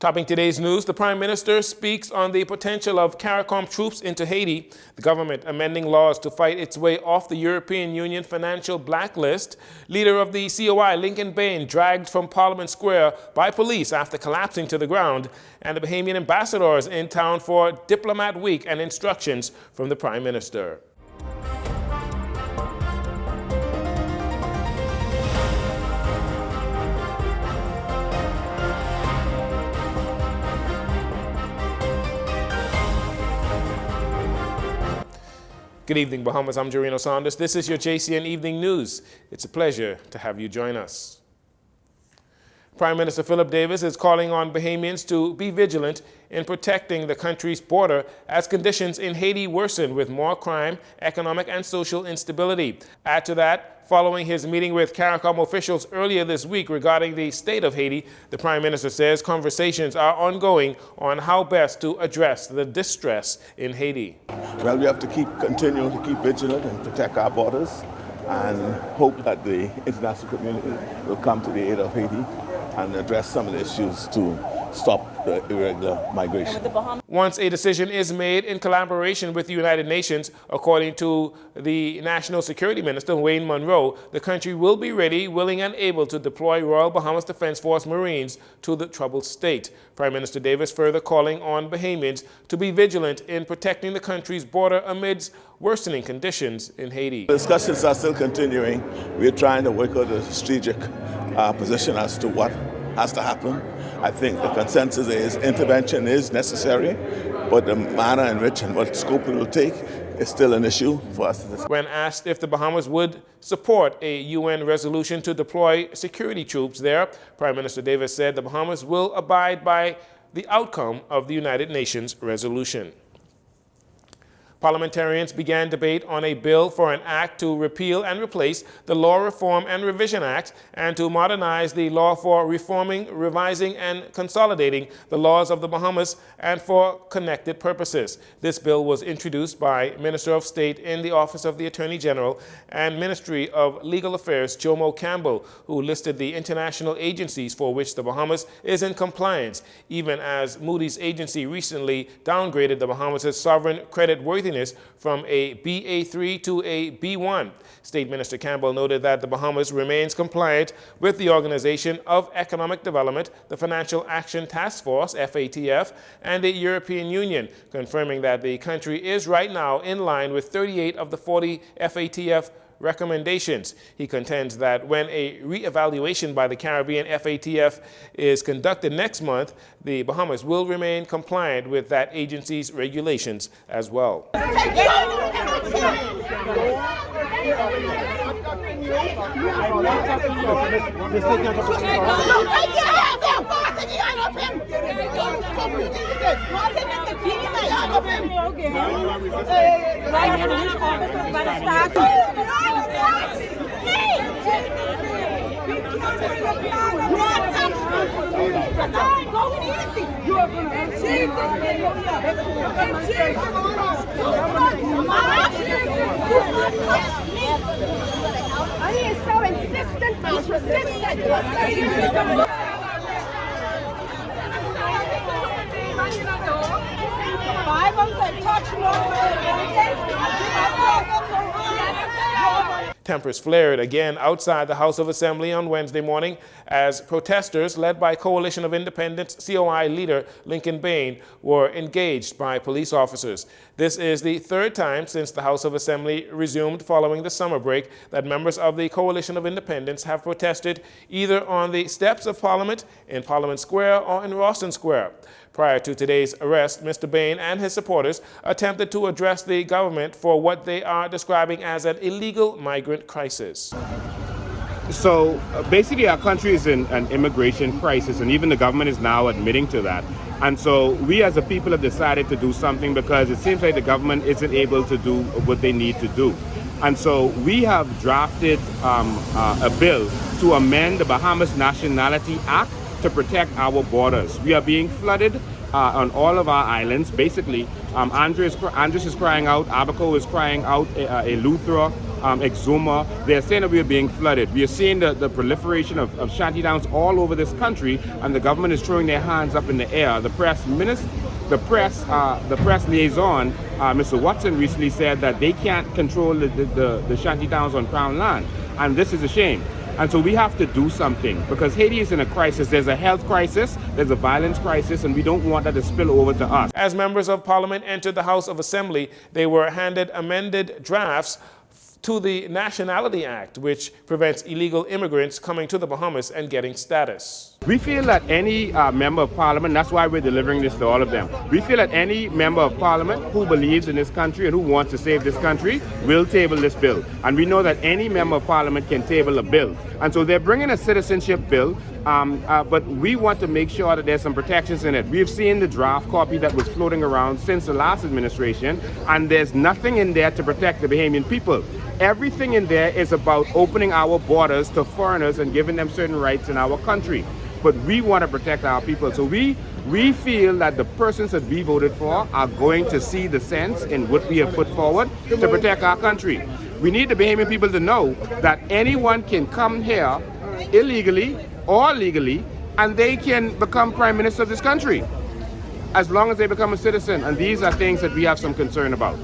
Topping today's news, the Prime Minister speaks on the potential of CARICOM troops into Haiti, the government amending laws to fight its way off the European Union financial blacklist. Leader of the COI, Lincoln Bain, dragged from Parliament Square by police after collapsing to the ground, and the Bahamian ambassadors in town for Diplomat Week and instructions from the Prime Minister. Good evening, Bahamas. I'm Jarino Saunders. This is your JCN Evening News. It's a pleasure to have you join us. Prime Minister Philip Davis is calling on Bahamians to be vigilant in protecting the country's border as conditions in Haiti worsen with more crime, economic and social instability. Add to that, following his meeting with CARICOM officials earlier this week regarding the state of Haiti, the Prime Minister says conversations are ongoing on how best to address the distress in Haiti. Well, we have to continue to keep vigilant and protect our borders and hope that the international community will come to the aid of Haiti and address some of the issues to stop the irregular migration. Once a decision is made in collaboration with the United Nations, according to the National Security Minister, Wayne Monroe, the country will be ready, willing and able to deploy Royal Bahamas Defense Force Marines to the troubled state. Prime Minister Davis further calling on Bahamians to be vigilant in protecting the country's border amidst worsening conditions in Haiti. Discussions are still continuing. We're trying to work out a strategic position as to what has to happen. I think the consensus is intervention is necessary, but the manner in which and what scope it will take is still an issue for us to discuss. When asked if the Bahamas would support a UN resolution to deploy security troops there, Prime Minister Davis said the Bahamas will abide by the outcome of the United Nations resolution. Parliamentarians began debate on a bill for an act to repeal and replace the Law Reform and Revision Act and to modernize the law for reforming, revising, and consolidating the laws of the Bahamas and for connected purposes. This bill was introduced by Minister of State in the Office of the Attorney General and Ministry of Legal Affairs, Jomo Campbell, who listed the international agencies for which the Bahamas is in compliance, even as Moody's agency recently downgraded the Bahamas' sovereign creditworthiness from a BA3 to a B1. State Minister Campbell noted that the Bahamas remains compliant with the Organization of Economic Development, the Financial Action Task Force, FATF, and the European Union, confirming that the country is right now in line with 38 of the 40 FATF recommendations. He contends that when a re-evaluation by the Caribbean FATF is conducted next month, the Bahamas will remain compliant with that agency's regulations as well. He is so insistent and persistent. Tempers flared again outside the House of Assembly on Wednesday morning as protesters led by Coalition of Independents COI leader Lincoln Bain were engaged by police officers. This is the third time since the House of Assembly resumed following the summer break that members of the Coalition of Independents have protested either on the steps of Parliament, in Parliament Square, or in Rawson Square. Prior to today's arrest, Mr. Bain and his supporters attempted to address the government for what they are describing as an illegal migrant crisis. So basically our country is in an immigration crisis, and even the government is now admitting to that. And so we as a people have decided to do something because it seems like the government isn't able to do what they need to do. And so we have drafted a bill to amend the Bahamas Nationality Act to protect our borders. We are being flooded on all of our islands. Basically, Andres is crying out, Abaco is crying out, Eleuthera, Exuma. They're saying that we are being flooded. We are seeing the proliferation of shanty towns all over this country, and the government is throwing their hands up in the air. The press liaison, Mr. Watson, recently said that they can't control the shanty towns on Crown land, and this is a shame. And so we have to do something because Haiti is in a crisis. There's a health crisis, there's a violence crisis, and we don't want that to spill over to us. As members of Parliament entered the House of Assembly, they were handed amended drafts to the Nationality Act, which prevents illegal immigrants coming to the Bahamas and getting status. We feel that any member of Parliament, that's why we're delivering this to all of them. We feel that any member of Parliament who believes in this country and who wants to save this country will table this bill. And we know that any member of Parliament can table a bill. And so they're bringing a citizenship bill, but we want to make sure that there's some protections in it. We've seen the draft copy that was floating around since the last administration, and there's nothing in there to protect the Bahamian people. Everything in there is about opening our borders to foreigners and giving them certain rights in our country. But we want to protect our people. So we feel that the persons that we voted for are going to see the sense in what we have put forward to protect our country. We need the Bahamian people to know that anyone can come here illegally or legally, and they can become prime minister of this country as long as they become a citizen. And these are things that we have some concern about.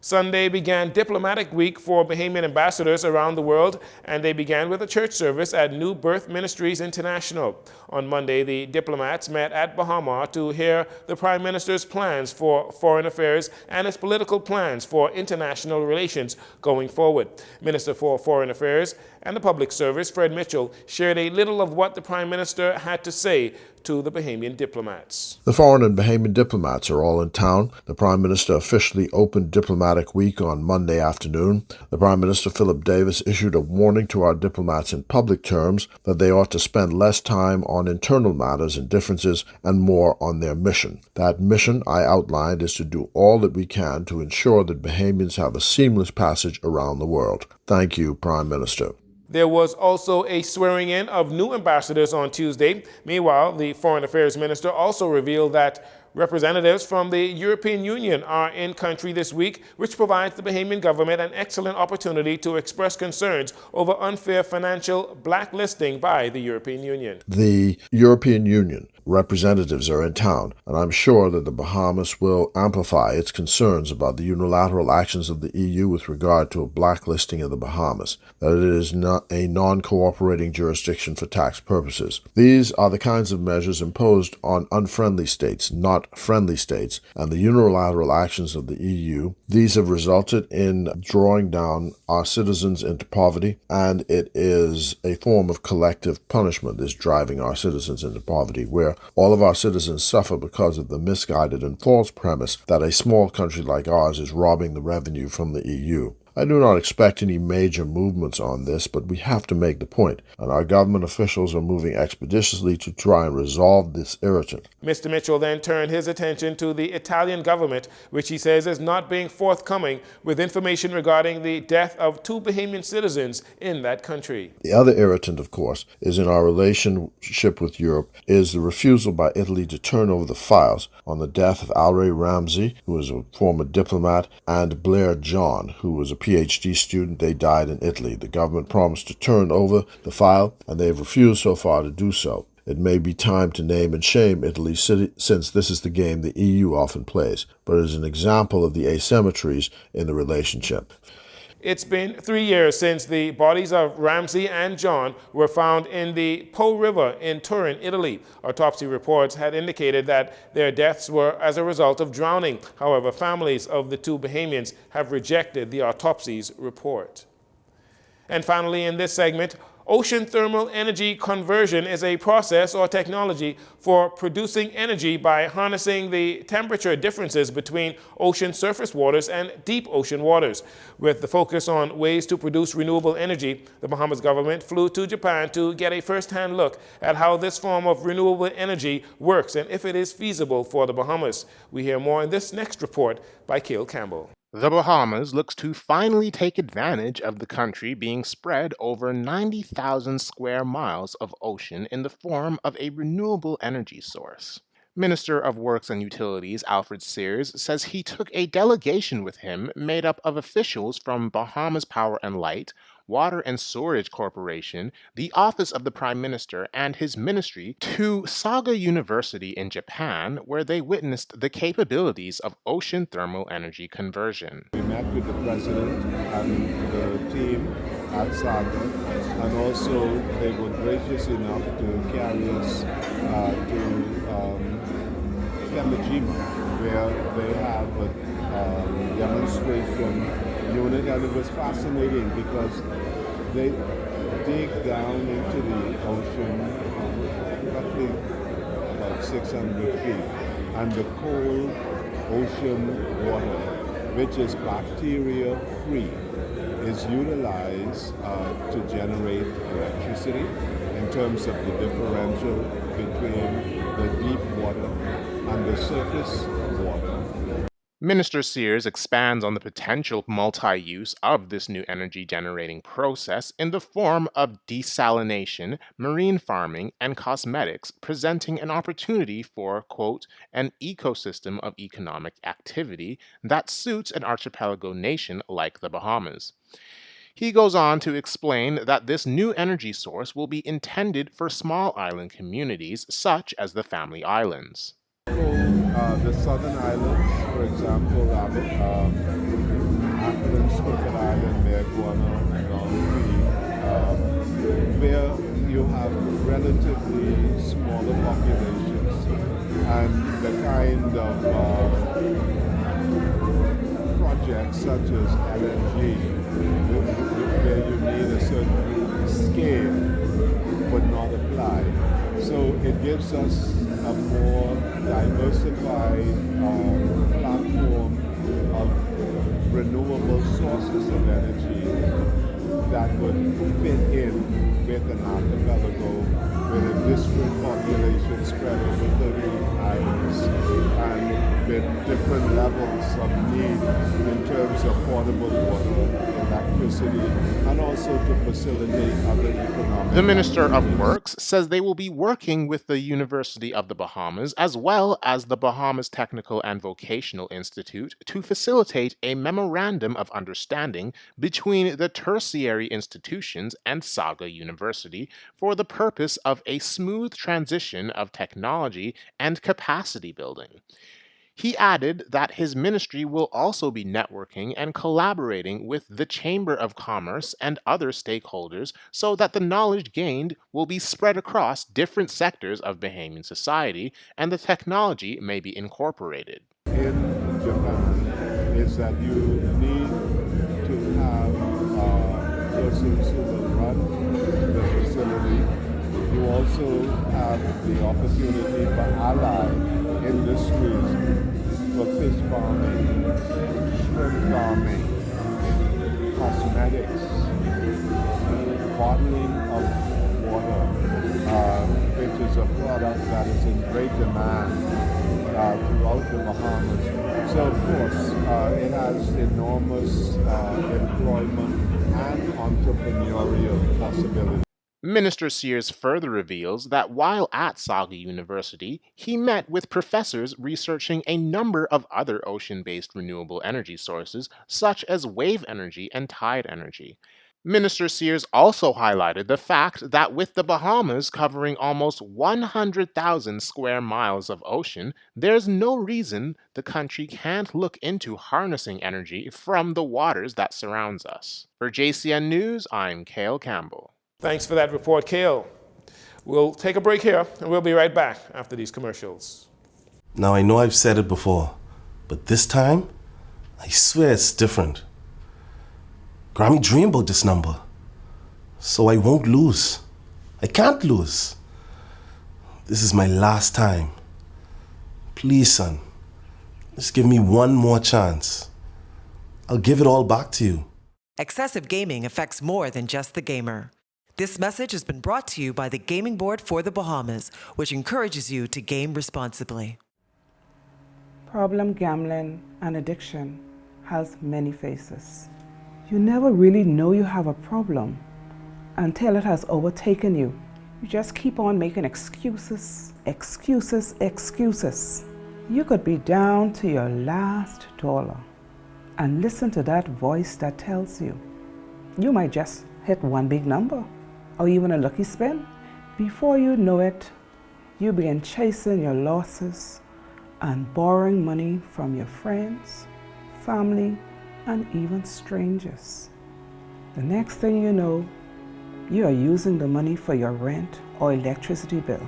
Sunday began Diplomatic Week for Bahamian ambassadors around the world, and they began with a church service at New Birth Ministries International. On Monday, the diplomats met at Bahama to hear the Prime Minister's plans for foreign affairs and his political plans for international relations going forward. Minister for Foreign Affairs and the Public Service, Fred Mitchell, shared a little of what the Prime Minister had to say to the Bahamian diplomats. The foreign and Bahamian diplomats are all in town. The Prime Minister officially opened Diplomatic Week on Monday afternoon. The Prime Minister, Philip Davis, issued a warning to our diplomats in public terms that they ought to spend less time on internal matters and differences and more on their mission. That mission, I outlined, is to do all that we can to ensure that Bahamians have a seamless passage around the world. Thank you, Prime Minister. There was also a swearing-in of new ambassadors on Tuesday. Meanwhile, the Foreign Affairs Minister also revealed that representatives from the European Union are in country this week, which provides the Bahamian government an excellent opportunity to express concerns over unfair financial blacklisting by the European Union. The European Union representatives are in town, and I'm sure that the Bahamas will amplify its concerns about the unilateral actions of the EU with regard to a blacklisting of the Bahamas, that it is not a non-cooperating jurisdiction for tax purposes. These are the kinds of measures imposed on unfriendly states, not friendly states, and the unilateral actions of the EU. These have resulted in drawing down our citizens into poverty, and it is a form of collective punishment is driving our citizens into poverty, where all of our citizens suffer because of the misguided and false premise that a small country like ours is robbing the revenue from the EU. I do not expect any major movements on this, but we have to make the point, and our government officials are moving expeditiously to try and resolve this irritant. Mr. Mitchell then turned his attention to the Italian government, which he says is not being forthcoming with information regarding the death of 2 Bahamian citizens in that country. The other irritant, of course, is in our relationship with Europe, is the refusal by Italy to turn over the files on the death of Alray Ramsey, who was a former diplomat, and Blair John, who was a PhD student. They died in Italy. The government promised to turn over the file, and they have refused so far to do so. It may be time to name and shame Italy, since this is the game the EU often plays, but it is an example of the asymmetries in the relationship. It's been 3 years since the bodies of Ramsey and John were found in the Po River in Turin, Italy. Autopsy reports had indicated that their deaths were as a result of drowning. However, families of the 2 Bahamians have rejected the autopsy's report. And finally, in this segment, ocean thermal energy conversion is a process or technology for producing energy by harnessing the temperature differences between ocean surface waters and deep ocean waters. With the focus on ways to produce renewable energy, the Bahamas government flew to Japan to get a first-hand look at how this form of renewable energy works and if it is feasible for the Bahamas. We hear more in this next report by Cale Campbell. The Bahamas looks to finally take advantage of the country being spread over 90,000 square miles of ocean in the form of a renewable energy source. Minister of Works and Utilities Alfred Sears says he took a delegation with him made up of officials from Bahamas Power and Light, Water and Sewerage Corporation, the Office of the Prime Minister, and his ministry to Saga University in Japan, where they witnessed the capabilities of ocean thermal energy conversion. We met with the president and the team at Saga, and also they were gracious enough to carry us to Femajima, where they have a demonstration unit, and it was fascinating because they dig down into the ocean roughly about 600 feet, and the cold ocean water, which is bacteria free, is utilized to generate electricity in terms of the differential between the deep water and the surface water. Minister Sears expands on the potential multi-use of this new energy generating process in the form of desalination, marine farming, and cosmetics, presenting an opportunity for, quote, an ecosystem of economic activity that suits an archipelago nation like the Bahamas. He goes on to explain that this new energy source will be intended for small island communities such as the Family Islands. The southern islands, for example, Ackland's Crooked Island, Meguana, and Longreed, where you have relatively smaller populations, and the kind of projects such as LNG, where you need a certain scale, would not apply. So it gives us a more diversified platform of renewable sources of energy that would fit in with an archipelago with a disparate population spread over 30 islands and with different levels of need in terms of potable water, electricity, and also to facilitate other economic. The Minister of Works says they will be working with the University of the Bahamas as well as the Bahamas Technical and Vocational Institute to facilitate a memorandum of understanding between the tertiary institutions and Saga University for the purpose of a smooth transition of technology and capacity building. He added that his ministry will also be networking and collaborating with the Chamber of Commerce and other stakeholders so that the knowledge gained will be spread across different sectors of Bahamian society and the technology may be incorporated. In Japan is that you need to have persons who will run the facility. You also have the opportunity for allied industries, for fish farming, shrimp farming, cosmetics, bottling of water, which is a product that is in great demand throughout the Bahamas. So of course, it has enormous employment and entrepreneurial possibilities. Minister Sears further reveals that while at Saga University, he met with professors researching a number of other ocean-based renewable energy sources, such as wave energy and tide energy. Minister Sears also highlighted the fact that with the Bahamas covering almost 100,000 square miles of ocean, there's no reason the country can't look into harnessing energy from the waters that surrounds us. For Jcn News, I'm Cale Campbell. Thanks for that report, Cale. We'll take a break here, and we'll be right back after these commercials. Now, I know I've said it before, but this time, I swear it's different. Grammy dreamed about this number, so I won't lose. I can't lose. This is my last time. Please, son, just give me one more chance. I'll give it all back to you. Excessive gaming affects more than just the gamer. This message has been brought to you by the Gaming Board for the Bahamas, which encourages you to game responsibly. Problem gambling and addiction has many faces. You never really know you have a problem until it has overtaken you. You just keep on making excuses, excuses, excuses. You could be down to your last dollar and listen to that voice that tells you you might just hit one big number or even a lucky spin. Before you know it, you begin chasing your losses and borrowing money from your friends, family, and even strangers. The next thing you know, you are using the money for your rent or electricity bill.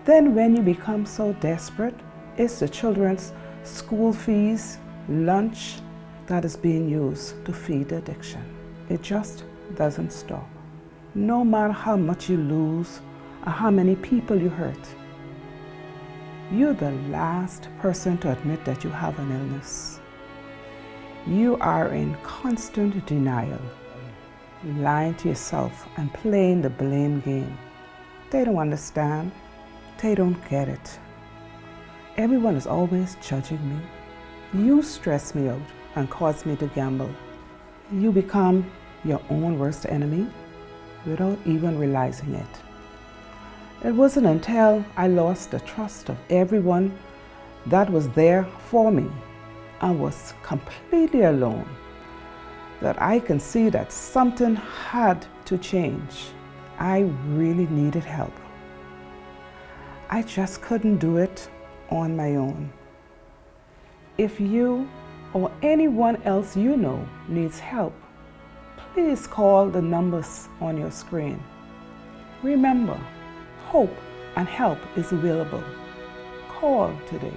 Then when you become so desperate, it's the children's school fees, lunch that is being used to feed the addiction. It just doesn't stop. No matter how much you lose or how many people you hurt, you're the last person to admit that you have an illness. You are in constant denial, lying to yourself and playing the blame game. They don't understand. They don't get it. Everyone is always judging me. You stress me out and cause me to gamble. You become your own worst enemy without even realizing it. It wasn't until I lost the trust of everyone that was there for me and was completely alone that I can see that something had to change. I really needed help. I just couldn't do it on my own. If you or anyone else you know needs help, please call the numbers on your screen. Remember, hope and help is available. Call today.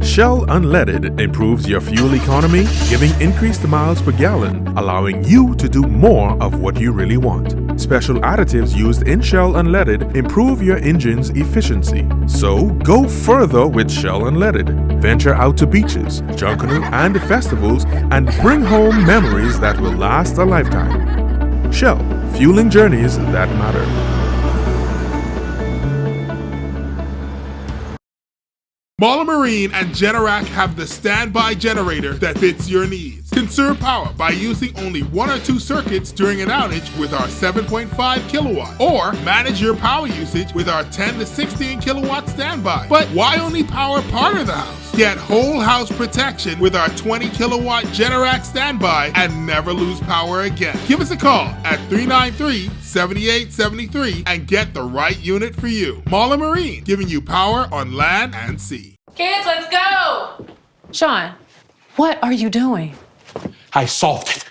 Shell Unleaded improves your fuel economy, giving increased miles per gallon, allowing you to do more of what you really want. Special additives used in Shell Unleaded improve your engine's efficiency. So go further with Shell Unleaded. Venture out to beaches, Junkanoo, and festivals and bring home memories that will last a lifetime. Shell, fueling journeys that matter. Marlin Marine and Generac have the standby generator that fits your needs. Conserve power by using only 1 or 2 circuits during an outage with our 7.5 kilowatt, or manage your power usage with our 10 to 16 kilowatt standby. But why only power part of the house? Get whole house protection with our 20 kilowatt Generac standby and never lose power again. Give us a call at 393-7873 and get the right unit for you. Marlin Marine, giving you power on land and sea. Kids, let's go! Sean, what are you doing? I solved it.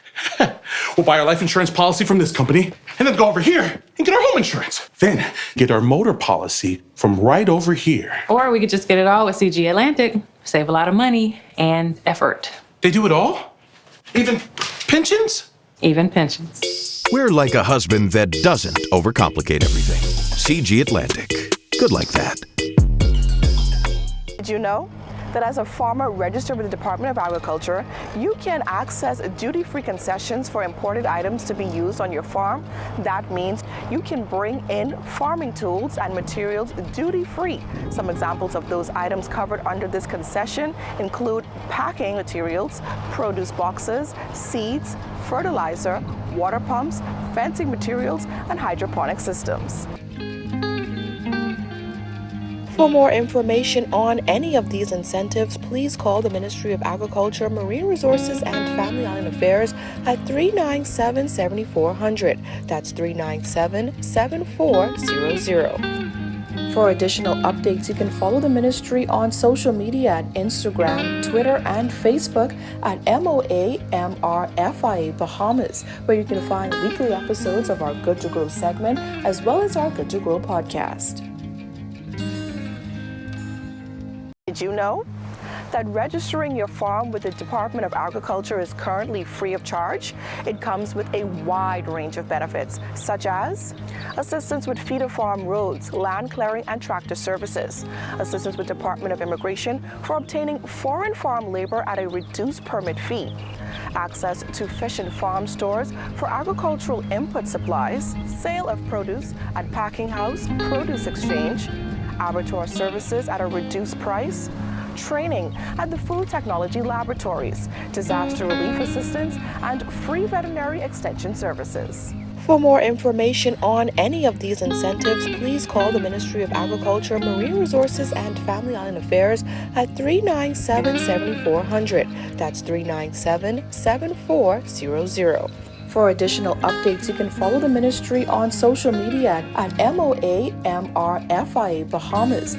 We'll buy our life insurance policy from this company and then go over here and get our home insurance. Then get our motor policy from right over here. Or we could just get it all with CG Atlantic. Save a lot of money and effort. They do it all? Even pensions? Even pensions. We're like a husband that doesn't overcomplicate everything. CG Atlantic. Good like that. Did you know that as a farmer registered with the Department of Agriculture, you can access duty-free concessions for imported items to be used on your farm? That means you can bring in farming tools and materials duty-free. Some examples of those items covered under this concession include packing materials, produce boxes, seeds, fertilizer, water pumps, fencing materials, and hydroponic systems. For more information on any of these incentives, please call the Ministry of Agriculture, Marine Resources, and Family Island Affairs at 397-7400. That's 397-7400. For additional updates, you can follow the ministry on social media at Instagram, Twitter, and Facebook at MOAMRFIA Bahamas, where you can find weekly episodes of our Good to Grow segment, as well as our Good to Grow podcast. Did you know that registering your farm with the Department of Agriculture is currently free of charge? It comes with a wide range of benefits, such as assistance with feeder farm roads, land clearing, and tractor services, assistance with Department of Immigration for obtaining foreign farm labor at a reduced permit fee, access to fish and farm stores for agricultural input supplies, sale of produce at packing house, produce exchange, abattoir services at a reduced price, training at the Food Technology Laboratories, disaster relief assistance, and free veterinary extension services. For more information on any of these incentives, please call the Ministry of Agriculture, Marine Resources, and Family Island Affairs at 397-7400. That's 397-7400. For additional updates, you can follow the ministry on social media at MOAMRFIA Bahamas.